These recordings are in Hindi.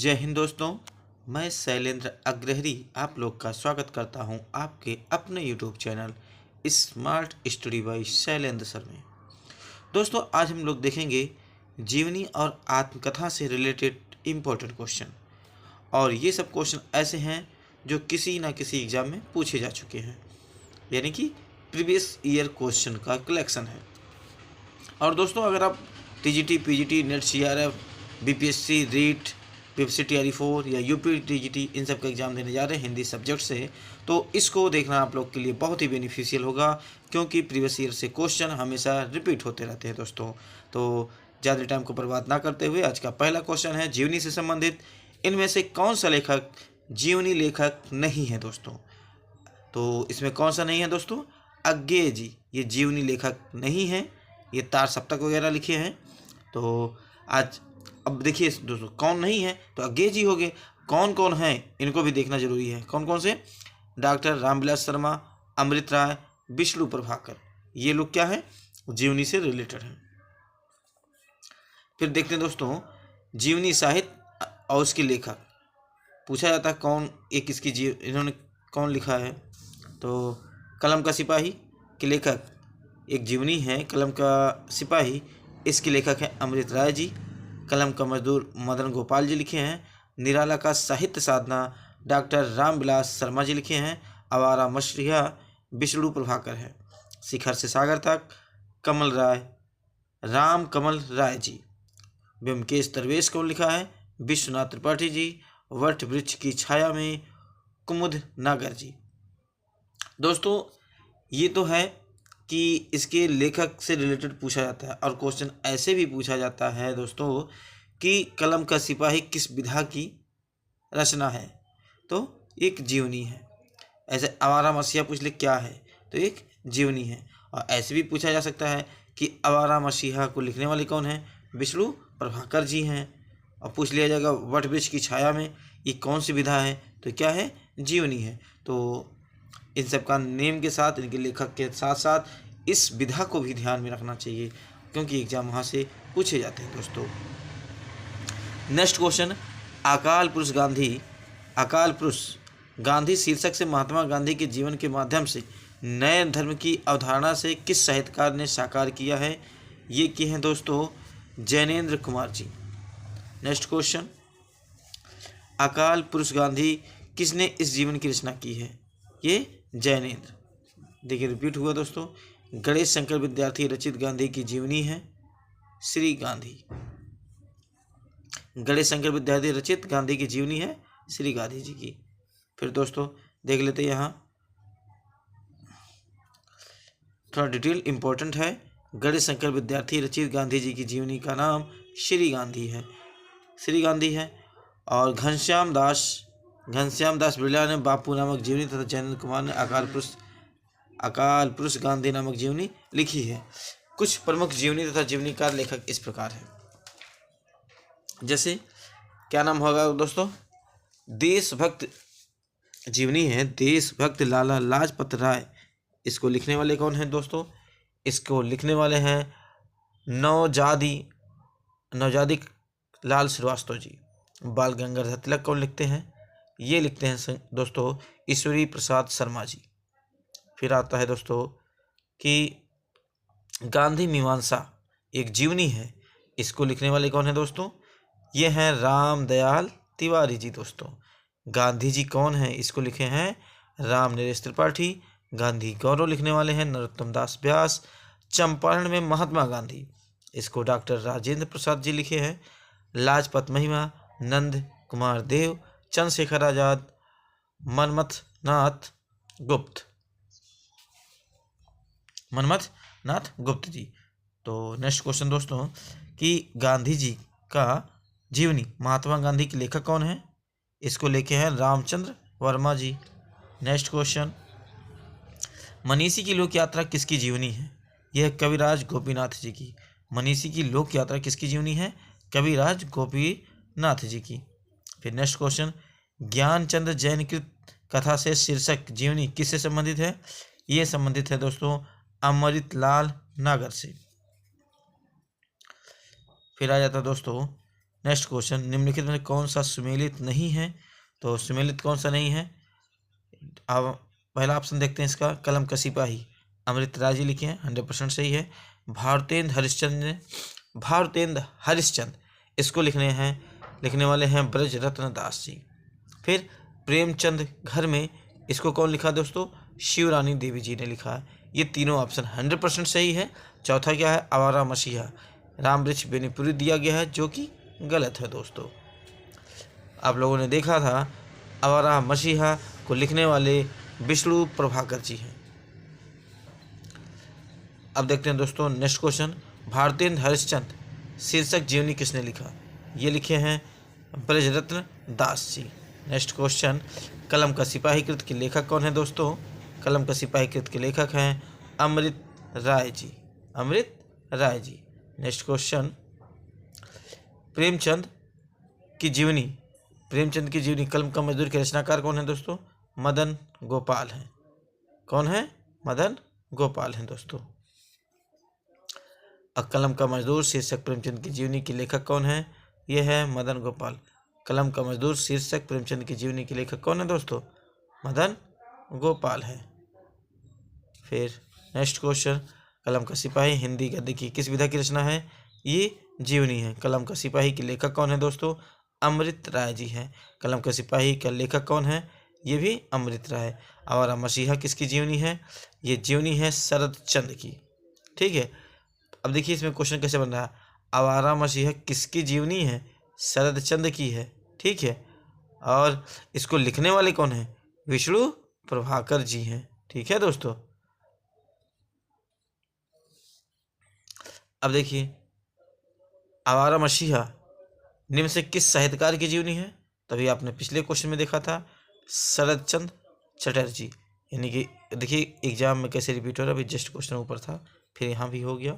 जय हिंद दोस्तों। मैं शैलेंद्र अग्रहरी आप लोग का स्वागत करता हूं आपके अपने YouTube channel smart study bye Shailendra sir में। दोस्तों, आज हम लोग देखेंगे जीवनी और आत्मकथा से रिलेटेड इम्पोर्टेंट क्वेश्चन। और ये सब क्वेश्चन ऐसे हैं जो किसी ना किसी एग्जाम में पूछे जा चुके हैं, यानी कि प्रीवियस ईयर क्वेश्चन का कलेक्शन है। और दोस्तों, अगर आप TGT, PGT, NET, CRF, BPSC, REET, PSC TRE 4 या यूपी टीजीटी इन सब का एग्ज़ाम देने जा रहे हैं हिंदी सब्जेक्ट से, तो इसको देखना आप लोग के लिए बहुत ही बेनिफिशियल होगा, क्योंकि प्रीवियस ईयर से क्वेश्चन हमेशा रिपीट होते रहते हैं दोस्तों। तो ज़्यादा टाइम को बर्बाद ना करते हुए आज का पहला क्वेश्चन है जीवनी से संबंधित। इनमें से कौन सा लेखक जीवनी लेखक नहीं है दोस्तों? तो इसमें कौन सा नहीं है दोस्तों? अज्ञेय जी ये जीवनी लेखक नहीं है, ये तार सप्तक वगैरह लिखे हैं। तो आज अब देखिए दोस्तों, कौन नहीं है तो अज्ञेय जी हो गए। कौन कौन हैं इनको भी देखना जरूरी है। कौन कौन से? डॉक्टर रामविलास शर्मा, अमृत राय, विष्णु प्रभाकर, ये लोग क्या है? जीवनी से रिलेटेड हैं। फिर देखते हैं दोस्तों, जीवनी साहित्य और उसके लेखक पूछा जाता है कौन एक इसकी इन्होंने कौन लिखा है? तो कलम का सिपाही के लेखक एक जीवनी है, कलम का सिपाही, इसके लेखक हैं अमृत राय जी। कलम का मजदूर मदन गोपाल जी लिखे हैं। निराला का साहित्य साधना डॉक्टर रामविलास शर्मा जी लिखे हैं। आवारा मछलियाँ विष्णु प्रभाकर है। शिखर से सागर तक कमल राय, राम कमल राय जी। ब्योमकेश दरवेश कौन लिखा है? विश्वनाथ त्रिपाठी जी। वट वृक्ष की छाया में कुमुद नागर जी। दोस्तों, ये तो है कि इसके लेखक से रिलेटेड पूछा जाता है। और क्वेश्चन ऐसे भी पूछा जाता है दोस्तों कि कलम का सिपाही किस विधा की रचना है? तो एक जीवनी है। ऐसे आवारा मसीहा पूछ ले क्या है? तो एक जीवनी है। और ऐसे भी पूछा जा सकता है कि आवारा मसीहा को लिखने वाले कौन हैं? विष्णु प्रभाकर जी हैं। और पूछ लिया जाएगा वट वृक्ष की छाया में ये कौन सी विधा है? तो क्या है? जीवनी है। तो इन सब का नेम के साथ, इनके लेखक के साथ साथ इस विधा को भी ध्यान में रखना चाहिए, क्योंकि एग्जाम वहाँ से पूछे जाते हैं दोस्तों। नेक्स्ट क्वेश्चन, अकाल पुरुष गांधी। अकाल पुरुष गांधी शीर्षक से महात्मा गांधी के जीवन के माध्यम से नए धर्म की अवधारणा से किस साहित्यकार ने साकार किया है? ये किए हैं दोस्तों जैनेन्द्र कुमार जी। नेक्स्ट क्वेश्चन, अकाल पुरुष गांधी किसने इस जीवन की रचना की है? ये जैनेन्द्र। देखिए रिपीट हुआ दोस्तों, गणेश शंकर विद्यार्थी रचित गांधी की जीवनी है श्री गांधी। गणेश शंकर विद्यार्थी रचित गांधी की जीवनी है श्री गांधी जी की। फिर दोस्तों देख लेते हैं, यहाँ थोड़ा डिटेल इंपॉर्टेंट है। गणेश शंकर विद्यार्थी रचित गांधी जी की जीवनी का नाम श्री गांधी है, श्री गांधी है। और घनश्याम दास बिरला ने बापू नामक जीवनी तथा जैनेन्द्र कुमार ने अकाल पुरुष गांधी नामक जीवनी लिखी है। कुछ प्रमुख जीवनी तथा जीवनीकार लेखक इस प्रकार है। जैसे क्या नाम होगा दोस्तों? देशभक्त जीवनी है देशभक्त लाला लाजपत राय। इसको लिखने वाले कौन हैं दोस्तों? इसको लिखने वाले हैं नौजादी लाल श्रीवास्तव जी। बाल गंगाधर तिलक कौन लिखते हैं? ये लिखते हैं दोस्तों ईश्वरी प्रसाद शर्मा जी। फिर आता है दोस्तों कि गांधी मीमांसा एक जीवनी है। इसको लिखने वाले कौन है दोस्तों? ये हैं राम दयाल तिवारी जी। दोस्तों गांधी जी कौन है? इसको लिखे हैं राम नरेश त्रिपाठी। गांधी गौरव लिखने वाले हैं नरोत्तम दास व्यास। चंपारण में महात्मा गांधी, इसको डॉक्टर राजेंद्र प्रसाद जी लिखे हैं। लाजपत महिमा नंद कुमार देव। चंद्रशेखर आजाद मनमथ नाथ गुप्त जी। तो नेक्स्ट क्वेश्चन दोस्तों कि गांधी जी का जीवनी महात्मा गांधी के लेखक कौन है? इसको लेके हैं रामचंद्र वर्मा जी। नेक्स्ट क्वेश्चन, मनीषी की लोक यात्रा किसकी जीवनी है? यह कविराज गोपीनाथ जी की। मनीषी की लोक यात्रा किसकी जीवनी है? कविराज गोपीनाथ जी की। फिर नेक्स्ट क्वेश्चन, ज्ञानचंद्र जैनकृत कथा से शीर्षक जीवनी किससे संबंधित है? ये संबंधित है दोस्तों अमृतलाल नागर से। फिर आ जाता दोस्तों नेक्स्ट क्वेश्चन, निम्नलिखित में कौन सा सुमेलित नहीं है? तो सुमेलित कौन सा नहीं है? अब पहला ऑप्शन देखते हैं इसका, कलम का सिपाही अमृतराय जी लिखे हैं, 100% सही है। भारतेंद्र हरिश्चंद्र इसको लिखने वाले हैं ब्रज रत्न दास जी। फिर प्रेमचंद घर में इसको कौन लिखा दोस्तों? शिवरानी देवी जी ने लिखा है। ये तीनों ऑप्शन 100% सही है। चौथा क्या है? आवारा मसीहा राम वृक्ष बेनीपुरी दिया गया है, जो कि गलत है दोस्तों। आप लोगों ने देखा था आवारा मसीहा को लिखने वाले विष्णु प्रभाकर जी हैं। अब देखते हैं दोस्तों नेक्स्ट क्वेश्चन, भारतेंद्र हरिश्चंद्र शीर्षक जीवनी किसने लिखा? ये लिखे हैं ब्रजरत्न दास जी। नेक्स्ट क्वेश्चन, कलम का सिपाही कृत के लेखक कौन है दोस्तों? कलम का सिपाही कृत के लेखक हैं अमृत राय जी। नेक्स्ट क्वेश्चन, प्रेमचंद की जीवनी कलम का मजदूर के रचनाकार कौन है दोस्तों? मदन गोपाल हैं। कौन है? मदन गोपाल हैं दोस्तों। कलम का मजदूर शीर्षक प्रेमचंद की जीवनी के लेखक कौन है? यह है मदन गोपाल। कलम का मजदूर शीर्षक प्रेमचंद की जीवनी के लेखक कौन है दोस्तों? मदन गोपाल है। फिर नेक्स्ट क्वेश्चन, कलम का सिपाही हिंदी गद्य की किस विधा की रचना है? ये जीवनी है। कलम का सिपाही के लेखक कौन है दोस्तों? अमृत राय जी हैं। कलम का सिपाही का लेखक कौन है? ये भी अमृत राय। आवारा मसीहा किसकी जीवनी है? ये जीवनी है शरद चंद की। ठीक है, अब देखिए इसमें क्वेश्चन कैसे बन रहा है। आवारा मसीहा किसकी जीवनी है? शरद चंद की है। ठीक है, और इसको लिखने वाले कौन है? विष्णु प्रभाकर जी हैं। ठीक है दोस्तों, अब देखिए आवारा मसीहा निम्न से किस साहित्यकार की जीवनी है? तभी आपने पिछले क्वेश्चन में देखा था, शरद चंद्र चटर्जी। यानी कि देखिए एग्जाम में कैसे रिपीट हो रहा है, अभी जस्ट क्वेश्चन ऊपर था फिर यहाँ भी हो गया,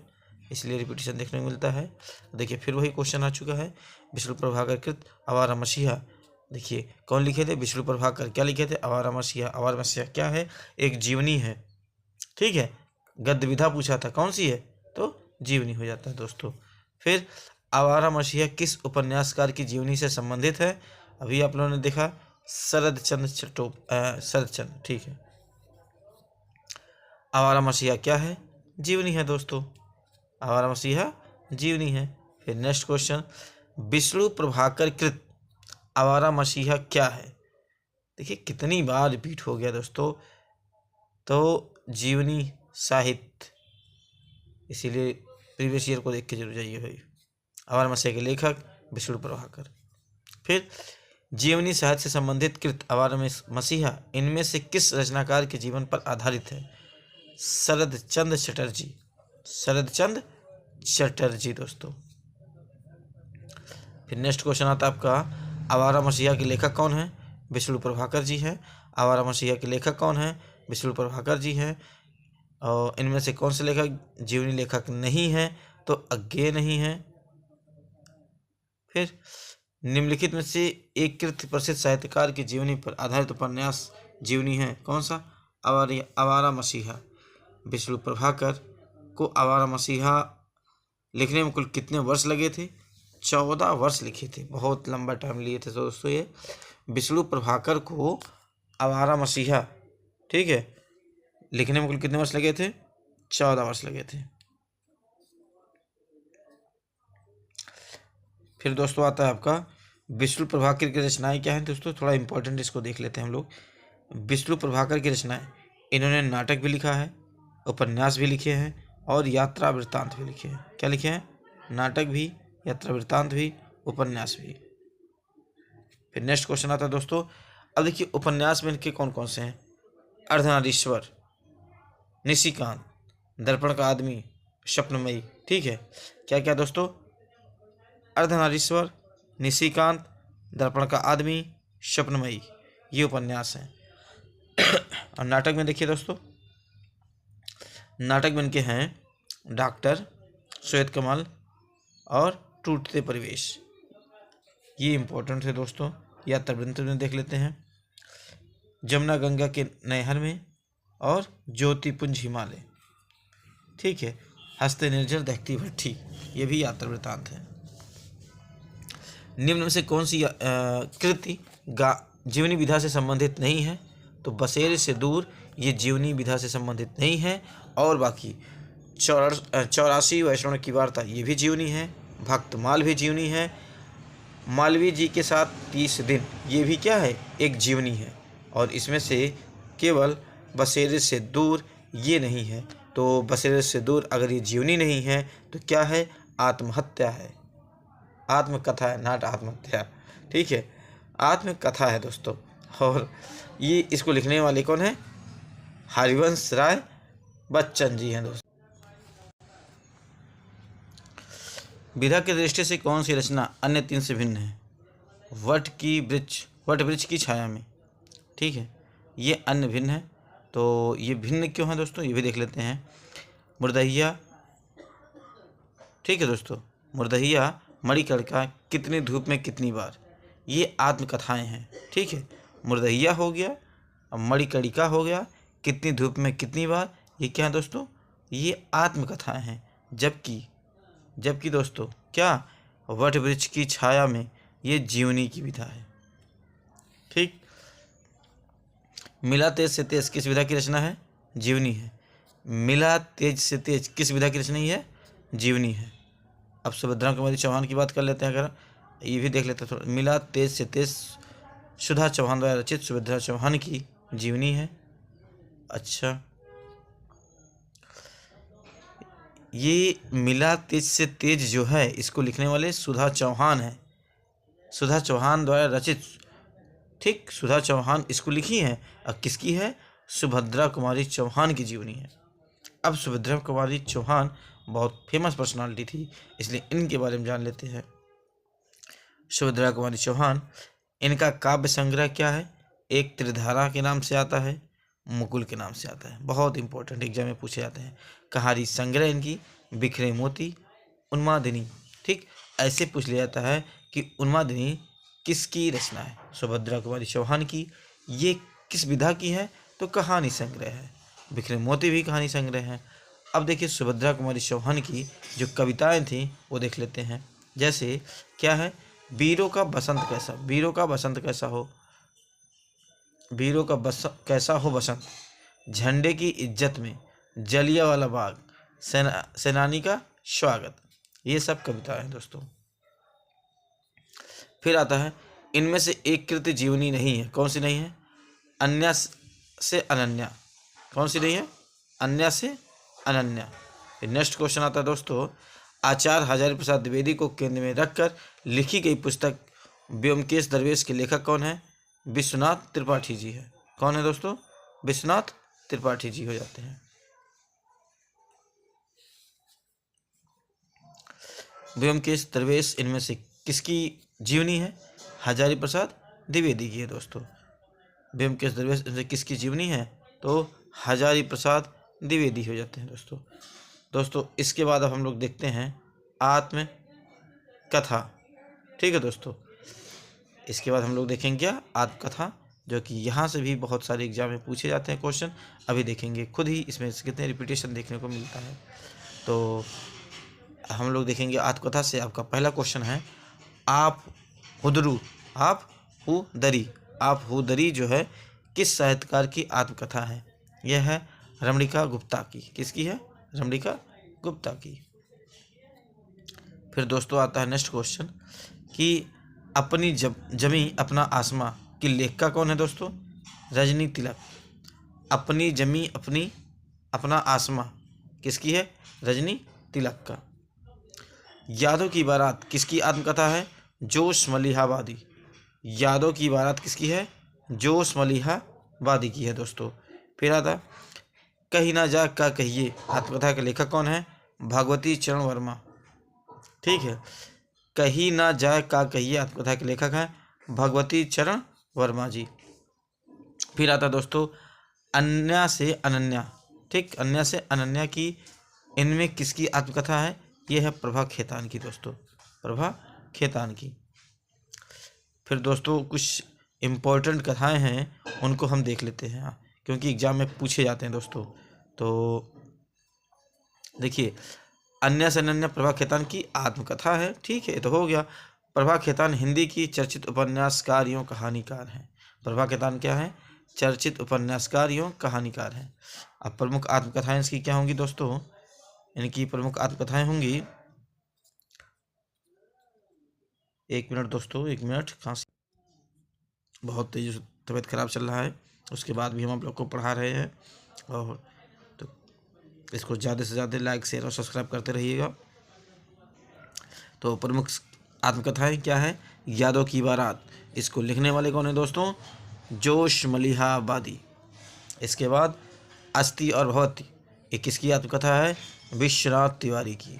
इसलिए रिपीटेशन देखने को मिलता है। देखिए फिर वही क्वेश्चन आ चुका है, विष्णु प्रभाकर कृत आवारा मसीहा। देखिए कौन लिखे थे? विष्णु प्रभाकर। क्या लिखे थे? आवारा मसीहा। आवारा मसीहा क्या है? एक जीवनी है। ठीक है, गद्य विधा पूछा था, कौन सी है? तो जीवनी हो जाता है दोस्तों। फिर आवारा मसीहा किस उपन्यासकार की जीवनी से संबंधित है? अभी आप लोगों ने देखा शरद चंद्र। ठीक है, आवारा मसीहा क्या है? जीवनी है दोस्तों। आवारा मसीहा जीवनी है। फिर नेक्स्ट क्वेश्चन, विष्णु प्रभाकर कृत आवारा मसीहा क्या है? देखिए कितनी बार रिपीट हो गया दोस्तों, तो जीवनी साहित्य, इसीलिए प्रीवियस ईयर को देख के जरूर जाइए भाई। आवारा मसीहा के लेखक विष्णु प्रभाकर। फिर जीवनी साहित्य से संबंधित कृत आवारा मसीहा इनमें से किस रचनाकार के जीवन पर आधारित है? शरद चंद्र चटर्जी दोस्तों। फिर नेक्स्ट क्वेश्चन आता है आपका, आवारा मसीहा के लेखक कौन है? विष्णु प्रभाकर जी हैं। आवारा मसीहा के लेखक कौन है? विष्णु प्रभाकर जी हैं। और इनमें से कौन से लेखक जीवनी लेखक नहीं है? तो अज्ञेय नहीं है। फिर निम्नलिखित में से एक कृत प्रसिद्ध साहित्यकार की जीवनी पर आधारित उपन्यास जीवनी है, कौन सा? आवारा मसीहा। विष्णु प्रभाकर को आवारा मसीहा लिखने में कुल कितने वर्ष लगे थे? 14 वर्ष लिखे थे, बहुत लंबा टाइम लिए थे दोस्तों ये। विष्णु प्रभाकर को आवारा मसीहा, ठीक है, लिखने में कुल कितने वर्ष लगे थे? 14 वर्ष लगे थे। फिर दोस्तों आता है आपका विष्णु प्रभाकर की रचनाएं क्या हैं दोस्तों, थोड़ा इंपॉर्टेंट इसको देख लेते हैं हम लोग। विष्णु प्रभाकर की रचनाएं, इन्होंने नाटक भी लिखा है, उपन्यास भी लिखे हैं और यात्रा वृत्तांत भी लिखे हैं। क्या लिखे हैं? नाटक भी, यात्रा वृत्तांत भी, उपन्यास भी। फिर नेक्स्ट क्वेश्चन आता है दोस्तों, अब देखिए उपन्यास में इनके कौन कौन से हैं? अर्धनारीश्वर, निशिकांत, दर्पण का आदमी, स्वप्नमयी। ठीक है, क्या क्या दोस्तों? अर्धनारीश्वर, निशिकांत, दर्पण का आदमी, स्वप्नमयी, ये उपन्यास हैं। और नाटक में देखिए दोस्तों, नाटक में इनके हैं डॉक्टर, श्वेत कमल और टूटते परिवेश, ये इंपॉर्टेंट है दोस्तों। यात्रा वृत्तांत में देख लेते हैं, जमुना गंगा के नहर में और ज्योतिपुंज हिमालय। ठीक है, हंसते निर्जर दहकती भट्ठी, ये भी यात्रा वृत्तांत है। निम्न में से कौन सी कृति जीवनी विधा से संबंधित नहीं है? तो बसेरे से दूर ये जीवनी विधा से संबंधित नहीं है। और बाकी 84 वैष्णव की वार्ता ये भी जीवनी है। भक्तमाल भी जीवनी है। मालवीय जी के साथ 30 दिन ये भी क्या है? एक जीवनी है। और इसमें से केवल बसेरे से दूर ये नहीं है। तो बसेरे से दूर अगर ये जीवनी नहीं है तो क्या है? आत्महत्या है, आत्मकथा है, नाट आत्महत्या। ठीक है, आत्मकथा है दोस्तों। और ये इसको लिखने वाले कौन है? हरिवंश राय बच्चन जी हैं दोस्तों। विधा की दृष्टि से कौन सी रचना अन्य 3 से भिन्न है? वट वृक्ष की छाया में। ठीक है, ये अन्य भिन्न है। तो ये भिन्न क्यों है दोस्तों? ये भी देख लेते हैं। मुर्दहिया, ठीक है दोस्तों, मुर्दहिया, मणिकर्णिका, कितनी धूप में कितनी बार, ये आत्मकथाएं हैं। ठीक है, मुर्दहिया हो गया, अब मणिकर्णिका हो गया, कितनी धूप में कितनी बार, ये क्या है दोस्तों? ये आत्मकथाएं हैं। जबकि दोस्तों क्या? वट वृक्ष की छाया में ये जीवनी की विधा है। ठीक, मिला तेज से तेज किस विधा की रचना है? जीवनी है। मिला तेज से तेज किस विधा की रचना है? जीवनी है। अब सुभद्रा कुमारी चौहान की बात कर लेते हैं, अगर ये भी देख लेते हैं थोड़ा। मिला तेज से तेज सुधा चौहान द्वारा रचित सुभद्रा चौहान की जीवनी है। अच्छा, ये मिला तेज से तेज जो है इसको लिखने वाले सुधा चौहान है। सुधा चौहान द्वारा रचित, ठीक, सुधा चौहान इसको लिखी है। और किसकी है? सुभद्रा कुमारी चौहान की जीवनी है। अब सुभद्रा कुमारी चौहान बहुत फेमस पर्सनालिटी थी, इसलिए इनके बारे में जान लेते हैं। सुभद्रा कुमारी चौहान, इनका काव्य संग्रह क्या है? एक त्रिधारा के नाम से आता है, मुकुल के नाम से आता है। बहुत इंपॉर्टेंट एग्जाम में पूछे जाते हैं। कहानी संग्रह इनकी बिखरे मोती, उन्मादिनी। ठीक, ऐसे पूछ लिया जाता है कि उन्मादिनी किसकी रचना है? सुभद्रा कुमारी चौहान की। ये किस विधा की है? तो कहानी संग्रह है। बिखरे मोती भी कहानी संग्रह है। अब देखिए सुभद्रा कुमारी चौहान की जो कविताएं थी वो देख लेते हैं। जैसे क्या है? वीरों का बसंत कैसा, वीरों का बसंत कैसा हो, वीरों का कैसा हो बसंत, झंडे की इज्जत में जलियांवाला बाग, सेनानी का स्वागत, ये सब कविता है दोस्तों। फिर आता है इनमें से एक कृति जीवनी नहीं है। कौन सी नहीं है? अन्य से अनन्या। कौन सी नहीं है? अन्य से अनन्या। फिर नेक्स्ट क्वेश्चन आता है दोस्तों, आचार्य हजारी प्रसाद द्विवेदी को केंद्र में रखकर लिखी गई पुस्तक व्योमकेश दरवेश के लेखक कौन है? विश्वनाथ त्रिपाठी जी है। कौन है दोस्तों? विश्वनाथ त्रिपाठी जी हो जाते हैं। व्योमकेश दरवेश इनमें से किसकी जीवनी है? हजारी प्रसाद द्विवेदी की है दोस्तों। व्योमकेश दरवेश इनमें किसकी जीवनी है? तो हजारी प्रसाद द्विवेदी हो जाते हैं दोस्तों। इसके बाद अब हम लोग देखते हैं आत्मकथा। ठीक है दोस्तों, इसके बाद हम लोग देखेंगे क्या? आत्मकथा, जो कि यहाँ से भी बहुत सारे एग्जाम में पूछे जाते हैं क्वेश्चन। अभी देखेंगे खुद ही इसमें कितने रिपीटेशन देखने को मिलता है। तो हम लोग देखेंगे आत्मकथा से। आपका पहला क्वेश्चन है, आप हुदरी जो है किस साहित्यकार की आत्मकथा है? यह है रमणिका गुप्ता की। किसकी है? रमणिका गुप्ता की। फिर दोस्तों आता है नेक्स्ट क्वेश्चन कि अपनी जमी अपना आसमां की लेखिका कौन है दोस्तों? रजनी तिलक। अपनी जमी अपना आसमां किसकी है? रजनी तिलक का। यादों की बारात किसकी आत्मकथा है? जोश मलिहाबादी। यादों की बारात किसकी है? जोश मलिहाबादी की है दोस्तों। फिर आता कहीं ना जा का कहिए, आत्मकथा के लेखक कौन है? भगवती चरण वर्मा। ठीक है, कहीं ना जा का कहिए आत्मकथा के लेखक हैं भगवती चरण वर्मा जी। फिर आता दोस्तों अन्या से अनन्या। ठीक, अन्या से अनन्या की, इनमें किसकी आत्मकथा है? यह है प्रभा खेतान की दोस्तों, प्रभा खेतान की। फिर दोस्तों कुछ इम्पोर्टेंट कथाएं हैं, उनको हम देख लेते हैं क्योंकि एग्जाम में पूछे जाते हैं दोस्तों। तो देखिए अन्या से अनन्या प्रभा खेतान की आत्मकथा है। ठीक है, ये तो हो गया। प्रभा खेतान हिंदी की चर्चित उपन्यासकार एवं कहानीकार हैं। प्रभा खेतान क्या है? चर्चित उपन्यासकार एवं कहानीकार हैं। अब प्रमुख आत्मकथाएं इसकी क्या होंगी दोस्तों? इनकी प्रमुख आत्मकथाएं होंगी, एक मिनट दोस्तों, एक मिनट, खांसी बहुत तेज, तबीयत खराब चल रहा है, उसके बाद भी हम आप लोग को पढ़ा रहे हैं। और तो इसको ज़्यादा से ज़्यादा लाइक, शेयर और सब्सक्राइब करते रहिएगा। तो प्रमुख आत्मकथाएं क्या है? यादों की बारात, इसको लिखने वाले कौन है दोस्तों? जोश मलिहाबादी। इसके बाद अस्ति और भवती, ये किसकी आत्मकथा है? विश्वनाथ तिवारी की।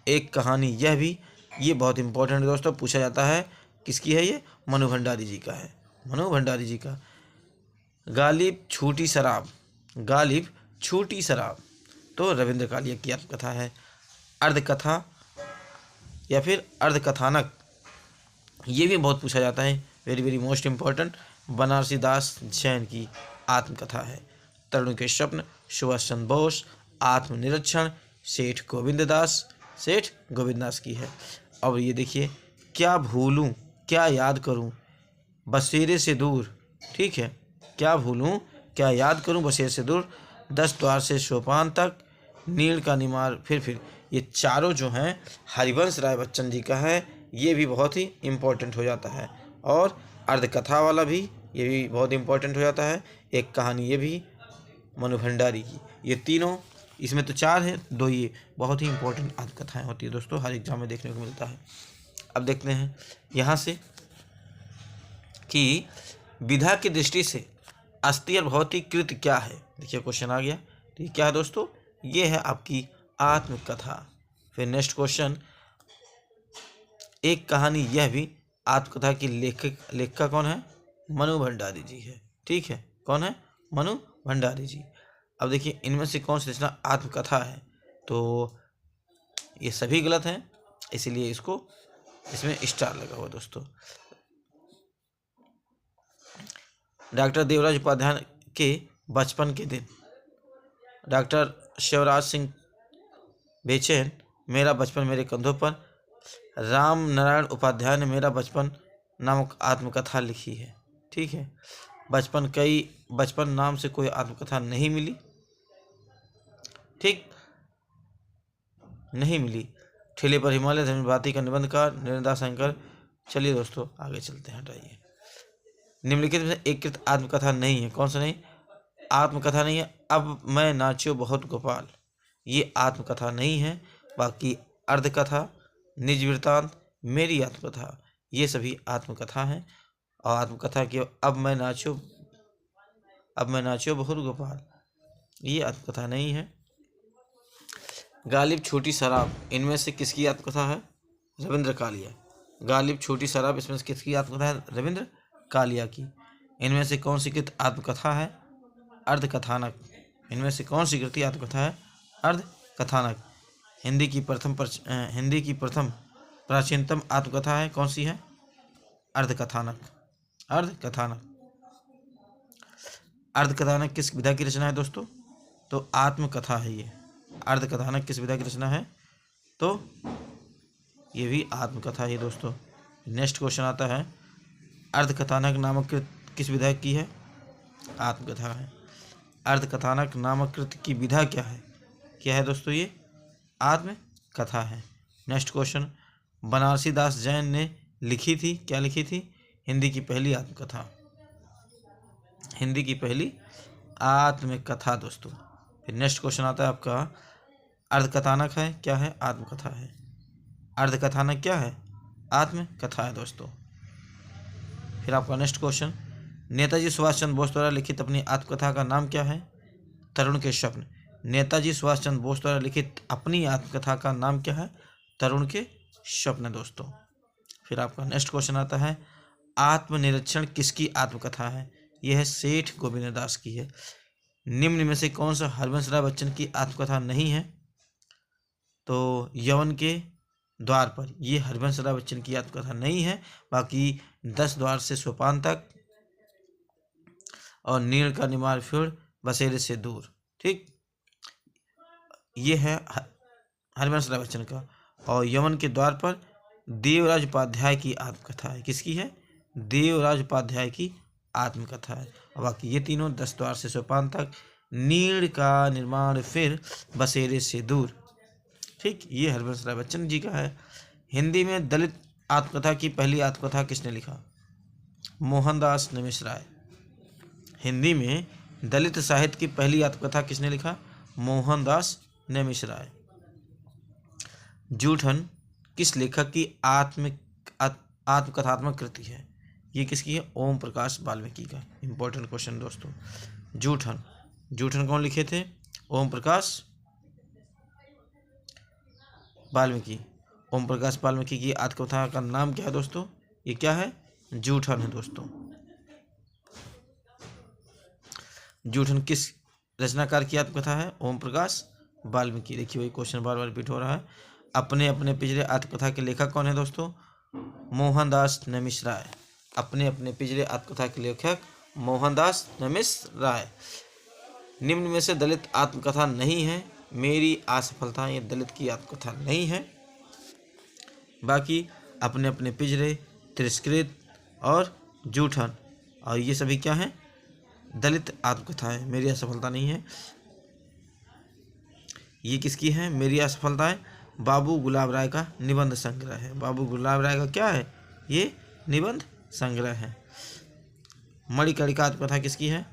एक कहानी, यह भी, ये बहुत इंपॉर्टेंट है दोस्तों, पूछा जाता है। किसकी है ये? मनु भंडारी जी का है, मनु भंडारी जी का। गालिब छूटी शराब, गालिब छूटी शराब, तो रविंद्र कालिया की आत्मकथा है। अर्धकथा या फिर अर्धकथानक, ये भी बहुत पूछा जाता है, very very most important, Banarasi Das Jain की आत्मकथा है। तरुण के स्वप्न, सुभाष चंद्र बोस, आत्मनिरीक्षण, सेठ गोविंद दास की है। और ये देखिए, क्या भूलूं क्या याद करूं बसेरे से दूर, ठीक है, क्या भूलूं क्या याद करूं बसेरे से दूर, 10 द्वार से सोपान तक, नील का निमार फिर, ये चारों जो हैं हरिवंश राय बच्चन जी का है। ये भी बहुत ही इम्पोर्टेंट हो जाता है। और अर्धकथा वाला भी, ये भी बहुत इम्पोर्टेंट हो जाता है। एक कहानी, ये भी मनु भंडारी की। ये तीनों, इसमें तो 4 है, 2 ये बहुत ही इम्पोर्टेंट आत्मकथाएं होती है दोस्तों, हर एग्जाम में देखने को मिलता है। अब देखते हैं यहाँ से कि विधा की दृष्टि से अस्ति और भवती कृत क्या है। देखिए क्वेश्चन आ गया, तो ये क्या है दोस्तों? ये है आपकी आत्मकथा। फिर नेक्स्ट क्वेश्चन, एक कहानी, यह भी आत्मकथा की लेखक कौन है? मनु भंडारी जी है, ठीक है, कौन है? मनु भंडारी जी। अब देखिए इनमें से कौन सी रचना आत्मकथा है, तो ये सभी गलत हैं, इसीलिए इसमें स्टार लगा हुआ दोस्तों। डॉक्टर देवराज उपाध्याय के बचपन के दिन, डॉक्टर शिवराज सिंह बेचैन, मेरा बचपन मेरे कंधों पर, राम नारायण उपाध्याय ने मेरा बचपन नामक आत्मकथा लिखी है, ठीक है। बचपन नाम से कोई आत्मकथा नहीं मिली, ठीक, नहीं मिली। ठेले पर हिमालय धर्मभाती का निबंधकार नरेंद्र शंकर। चलिए दोस्तों आगे चलते हैं, हटाइए। निम्नलिखित में से एक कृत आत्मकथा नहीं है, कौन सा नहीं? आत्मकथा नहीं है। अब मैं नाचियो बहुत गोपाल, ये आत्मकथा नहीं है। बाकी अर्धकथा, निज वृत्तांत, मेरी आत्मकथा, ये सभी आत्मकथा हैं। और आत्मकथा की अब मैं नाचियो बहुत गोपाल, ये आत्मकथा नहीं है। गालिब छोटी शराब, इनमें से किसकी आत्मकथा है? रविंद्र कालिया। गालिब छोटी शराब, इसमें से किसकी आत्मकथा है? रविंद्र कालिया की। इनमें से कौन सी कृत आत्मकथा है? अर्धकथानक। इनमें से कौन सी कृति आत्मकथा है? अर्धकथानक। हिंदी की प्रथम प्राचीनतम आत्मकथा है, कौन सी है? अर्धकथानक। अर्धकथानक किस विधा की रचना है दोस्तों? तो आत्मकथा है ये। अर्धकथानक किस विधा की रचना है? तो ये भी आत्मकथा है दोस्तों। नेक्स्ट क्वेश्चन आता है, अर्धकथानक नामक कृत किस विधा की है? आत्मकथा है। अर्धकथानक नामक कृत की विधा क्या है? क्या है दोस्तों? ये आत्मकथा है। नेक्स्ट क्वेश्चन, बनारसी दास जैन ने लिखी थी, क्या लिखी थी? हिंदी की पहली आत्मकथा, हिंदी की पहली आत्मकथा दोस्तों। फिर नेक्स्ट क्वेश्चन आता है आपका, अर्धकथानक है, क्या है? आत्मकथा है। अर्धकथानक क्या है? आत्मकथा है दोस्तों। फिर आपका नेक्स्ट क्वेश्चन, नेताजी सुभाष चंद्र बोस द्वारा लिखित अपनी आत्मकथा का नाम क्या है? तरुण के स्वप्न। नेताजी सुभाष चंद्र बोस द्वारा लिखित अपनी आत्मकथा का नाम क्या है? तरुण के स्वप्न दोस्तों। फिर आपका नेक्स्ट क्वेश्चन आता है, आत्मनिरीक्षण किसकी आत्मकथा है? यह है सेठ गोविंद दास की है। निम्न में से कौन सा हरिवंश राय बच्चन की आत्मकथा नहीं है? तो यवन के द्वार पर, ये हरिवंश राय बच्चन की आत्मकथा नहीं है। बाकी 10 द्वार से सोपान तक और नील का निमार फिर बसेरे से दूर, ठीक, ये है हरिवंश राय बच्चन का। और यवन के द्वार पर देवराज उपाध्याय की आत्मकथा है। किसकी है? देवराज उपाध्याय की आत्मकथा है। और बाकी ये तीनों 10 द्वार से सोपान तक, नीड़ का निर्माण फिर बसेरे से दूर, ठीक, ये हरिवंश राय बच्चन जी का है। हिंदी में दलित आत्मकथा की पहली आत्मकथा किसने लिखा? मोहनदास नमिश राय। हिंदी में दलित साहित्य की पहली आत्मकथा किसने लिखा? मोहनदास नमिश राय। जूठन किस लेखक की आत्मकथात्मक कृति है? ये किसकी है? ओम प्रकाश वाल्मीकि का। इंपॉर्टेंट क्वेश्चन दोस्तों। जूठन कौन लिखे थे? ओम प्रकाश वाल्मीकि। ओम प्रकाश वाल्मीकि की आत्मकथा का नाम क्या है दोस्तों? ये क्या है? जूठन है दोस्तों। जूठन किस रचनाकार की आत्मकथा है? ओम प्रकाश वाल्मीकि। देखिए वही क्वेश्चन बार बार रिपीट हो रहा है। अपने अपने पिछले आत्मकथा के लेखक कौन है दोस्तों? मोहनदास नमिश राय। अपने अपने पिछले आत्मकथा के लेखक मोहनदास नमिश राय। निम्न में से दलित आत्मकथा नहीं है। मेरी असफलता, ये दलित की आत्मकथा नहीं है। बाकी अपने अपने पिछले, तिरस्कृत और जूठन, और ये सभी क्या हैं? दलित आत्मकथा है। मेरी असफलता नहीं है। ये किसकी है? मेरी असफलता है बाबू गुलाब राय का निबंध संग्रह है। बाबू गुलाब राय का क्या है? ये निबंध संग्रह है। मणिकर्णिका आत्मकथा किसकी है?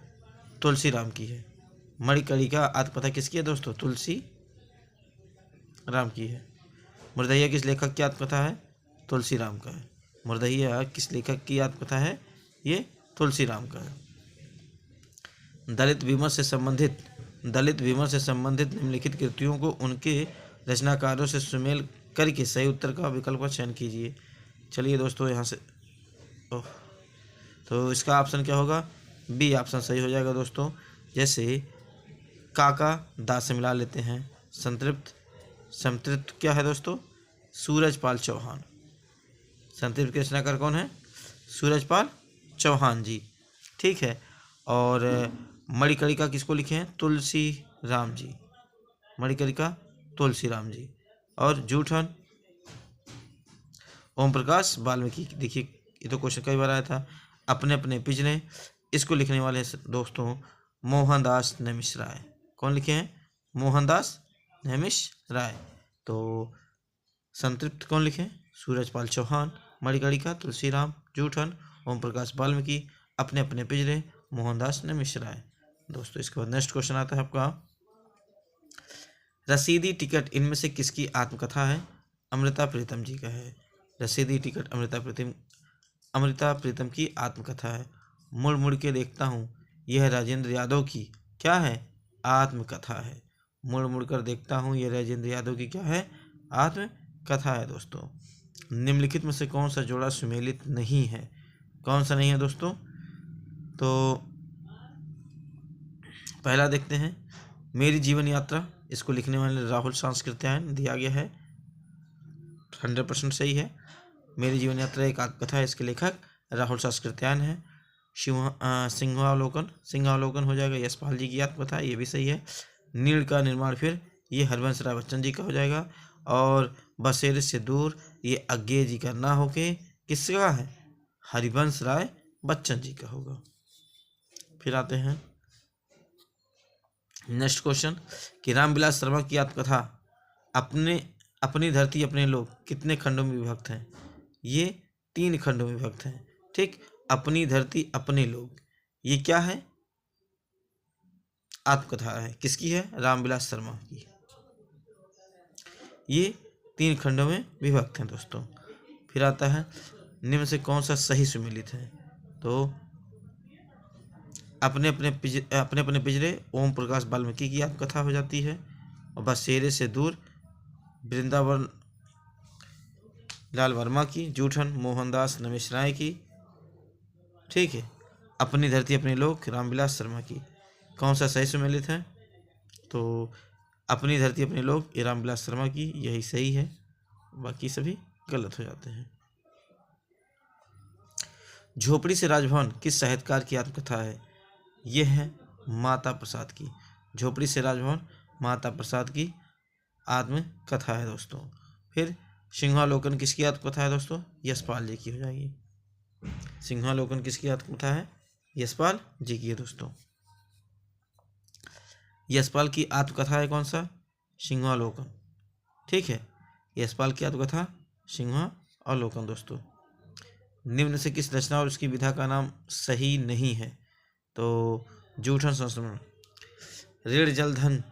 तुलसी राम की है। मणिकर्णिका आत्मकथा किसकी है दोस्तों? तुलसी राम की है। मुर्दैया किस लेखक की आत्मकथा है? तुलसी राम का है। मुर्दैया किस लेखक की आत्मकथा है? ये तुलसी राम का है। दलित विमर्श से संबंधित निम्नलिखित कृतियों को उनके रचनाकारों से सुमेल करके सही उत्तर का विकल्प का चयन कीजिए। चलिए दोस्तों यहाँ से तो इसका ऑप्शन क्या होगा? बी ऑप्शन सही हो जाएगा दोस्तों। जैसे काका दास से मिला लेते हैं। संतृप्त क्या है दोस्तों? सूरजपाल चौहान। संतृप्त के रचनाकार कौन है? सूरजपाल चौहान जी, ठीक है। और मणिकर्णिका किसको लिखे हैं? तुलसी राम जी। मणिकर्णिका तुलसी राम जी। और जूठन ओम प्रकाश वाल्मीकि। देखिए ये तो क्वेश्चन कई बार आया था। अपने अपने पिछले, इसको लिखने वाले दोस्तों मोहनदास नमिश राय। कौन लिखे हैं? मोहनदास नमिश राय। तो संतृप्त कौन लिखे? सूरजपाल चौहान। मणिकर्णिका तुलसीराम। जूठन ओम प्रकाश वाल्मीकि। अपने अपने पिछले मोहनदास नमिश राय। दोस्तों इसके बाद नेक्स्ट क्वेश्चन आता है आपका, रसीदी टिकट इनमें से किसकी आत्मकथा है? अमृता प्रीतम जी का है। रसीदी टिकट अमृता प्रीतम की आत्मकथा है। मुड़ मुड़ के देखता हूँ, यह राजेंद्र यादव की क्या है? आत्मकथा है। मुड़ मुड़ कर देखता हूँ, यह राजेंद्र यादव की क्या है? आत्मकथा है दोस्तों। निम्नलिखित में से कौन सा जोड़ा सुमेलित नहीं है? कौन सा नहीं है दोस्तों? तो पहला देखते हैं, मेरी जीवन यात्रा। इसको लिखने वाले राहुल सांस्कृत्यायन दिया गया है। 100% सही है। मेरी जीवन यात्रा एक आत्मकथा है। इसके लेखक राहुल सांस्कृत्यायन है। सिंहावलोकन हो जाएगा, यशपाल जी की आत्मकथा है, ये भी सही है। नीड़ का निर्माण फिर, ये हरिवंश राय बच्चन जी का हो जाएगा। और बसेरे से दूर, ये अज्ञेय जी का ना होके किसका है? हरिवंश राय बच्चन जी का होगा। फिर आते हैं नेक्स्ट क्वेश्चन कि रामविलास शर्मा की आत्मकथा अपनी धरती अपने लोग कितने खंडों में विभक्त हैं? ये 3 खंडों में विभक्त हैं, ठीक। अपनी धरती अपने लोग, ये क्या है? आत्मकथा है। किसकी है? रामविलास शर्मा की। ये 3 खंडों में विभक्त हैं दोस्तों। फिर आता है, निम्न से कौन सा सही सुमेलित है? तो अपने अपने पिछले ओम प्रकाश वाल्मीकि की आत्मकथा हो जाती है। और बसेरे से दूर वृंदावन लाल वर्मा की। जूठन मोहनदास नमिश राय की, ठीक है। अपनी धरती अपने लोग रामविलास शर्मा की। कौन सा सही सुमेलित है? तो अपनी धरती अपने लोग ये रामविलास शर्मा की, यही सही है। बाकी सभी गलत हो जाते हैं। झोपड़ी से राजभवन किस साहित्यकार की आत्मकथा है? यह है माता प्रसाद की। झोपड़ी से राजभवन माता प्रसाद की आत्मकथा है दोस्तों। फिर सिंहावलोकन किसकी आत्मकथा है दोस्तों? यशपाल जी की हो जाएगी। सिंहावलोकन किसकी आत्मकथा है? यशपाल जी की है दोस्तों। यशपाल की आत्मकथा है कौन सा? सिंहावलोकन। ठीक है, यशपाल की आत्मकथा सिंहावलोकन दोस्तों। निम्न से किस रचना और उसकी विधा का नाम सही नहीं है? तो जूठन संस्मरण, ऋण जल धन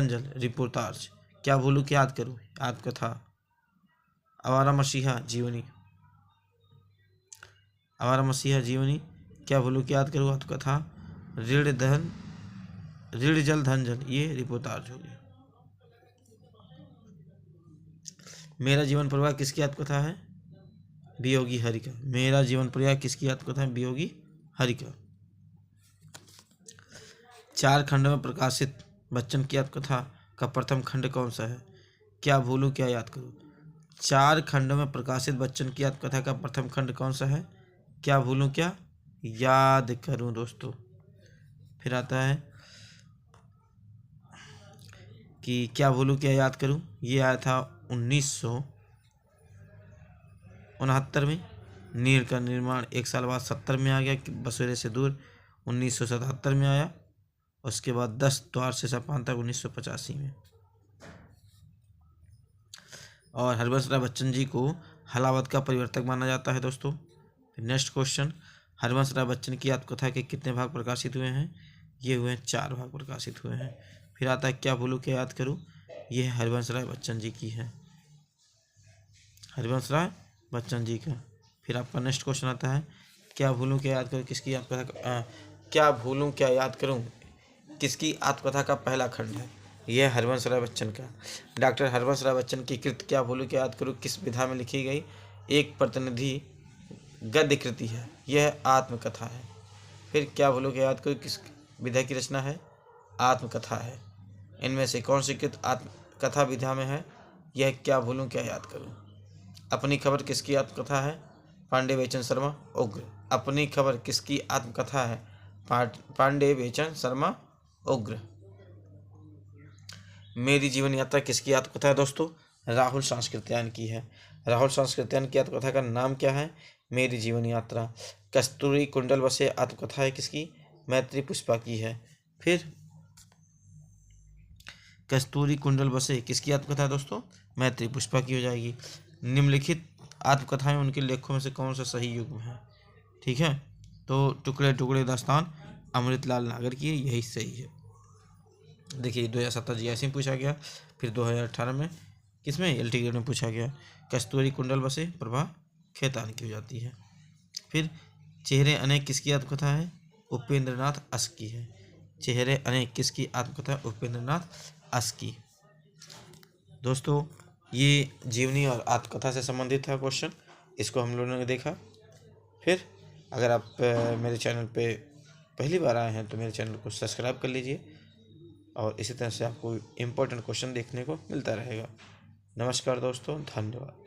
जल रिपोर्टाज, क्या भूलू क्या याद करूँ आत्मकथा, आवारा मसीहा जीवनी, क्या भूलू क्या याद करूँ आत्मकथा, ऋण जल धन जल, ये रिपोर्टाज हो गया। मेरा जीवन परिवार किसकी आत्मकथा है? वियोगी हरिका। मेरा जीवन परिवार किसकी आत्मकथा है? वियोगी हरिका। 4 खंडों में प्रकाशित बच्चन की आत्मकथा का प्रथम खंड कौन सा है? क्या भूलूं क्या याद करूं। 4 खंडों में प्रकाशित बच्चन की आत्मकथा का प्रथम खंड कौन सा है? क्या भूलूं क्या याद करूं दोस्तों। फिर आता है कि क्या भूलूं क्या याद करूं, ये आया था 1969 में। नीर का निर्माण 1 साल बाद 70 में आ गया, बसोरे से दूर 1977 में आया। उसके बाद 10 द्वार से सपान तक 1985 में। और हरिवंश राय बच्चन जी को हलावत का परिवर्तक माना जाता है दोस्तों। नेक्स्ट क्वेश्चन, हरिवंश राय बच्चन की आत्मकथा के कितने भाग प्रकाशित हुए हैं? ये हुए हैं 4 भाग प्रकाशित हुए हैं। फिर आता है क्या भूलूं क्या याद करूं, ये हरिवंश राय बच्चन जी की है, हरिवंश राय बच्चन जी का। फिर आपका नेक्स्ट क्वेश्चन आता है क्या भूलूं क्या याद करूं किसकी आत्मकथा, क्या भूलूं क्या याद करूं किसकी आत्मकथा का पहला खंड है? यह हरिवंश राय बच्चन का। डॉक्टर हरिवंश राय बच्चन की कृत क्या भूलूं क्या याद करूं किस विधा में लिखी गई? एक प्रतिनिधि गद्य कृति है, यह आत्मकथा है। फिर क्या भूलूं क्या याद करूं किस विधा की रचना है? आत्मकथा है। इनमें से कौन सी कृत आत्मकथा विधा में है? यह क्या भूलूं क्या याद करूं। अपनी खबर किसकी आत्मकथा है? पांडे बेचन शर्मा उग्र। अपनी खबर किसकी आत्मकथा है? पांडे बेचन शर्मा उग्र। मेरी जीवन यात्रा किसकी आत्मकथा है दोस्तों? राहुल सांस्कृत्यायन की है। राहुल सांस्कृत्यायन की आत्मकथा का नाम क्या है? मेरी जीवन यात्रा। कस्तूरी कुंडल बसे आत्मकथा है किसकी? मैत्री पुष्पा की है। फिर कस्तूरी कुंडल बसे किसकी आत्मकथा है दोस्तों? मैत्री पुष्पा की हो जाएगी। निम्नलिखित आत्मकथाएं उनके लेखों में से कौन सा सही युग्म है? ठीक है, तो टुकड़े टुकड़े दास्तान अमृतलाल नागर की, यही सही है। देखिए 2017 GIS में पूछा गया, फिर 2018 में किसमें LT ग्रेड में पूछा गया। कस्तूरी कुंडल बसे प्रभा खेतान की हो जाती है। फिर चेहरे अनेक किसकी आत्मकथा है? उपेंद्रनाथ अस की है। चेहरे अनेक किसकी आत्मकथा? उपेंद्रनाथ अस की। दोस्तों ये जीवनी और आत्मकथा से संबंधित था क्वेश्चन, इसको हम लोगों ने देखा। फिर अगर आप मेरे चैनल पे पहली बार आए हैं तो मेरे चैनल को सब्सक्राइब कर लीजिए और इसी तरह से आपको इम्पोर्टेंट क्वेश्चन देखने को मिलता रहेगा। नमस्कार दोस्तों, धन्यवाद।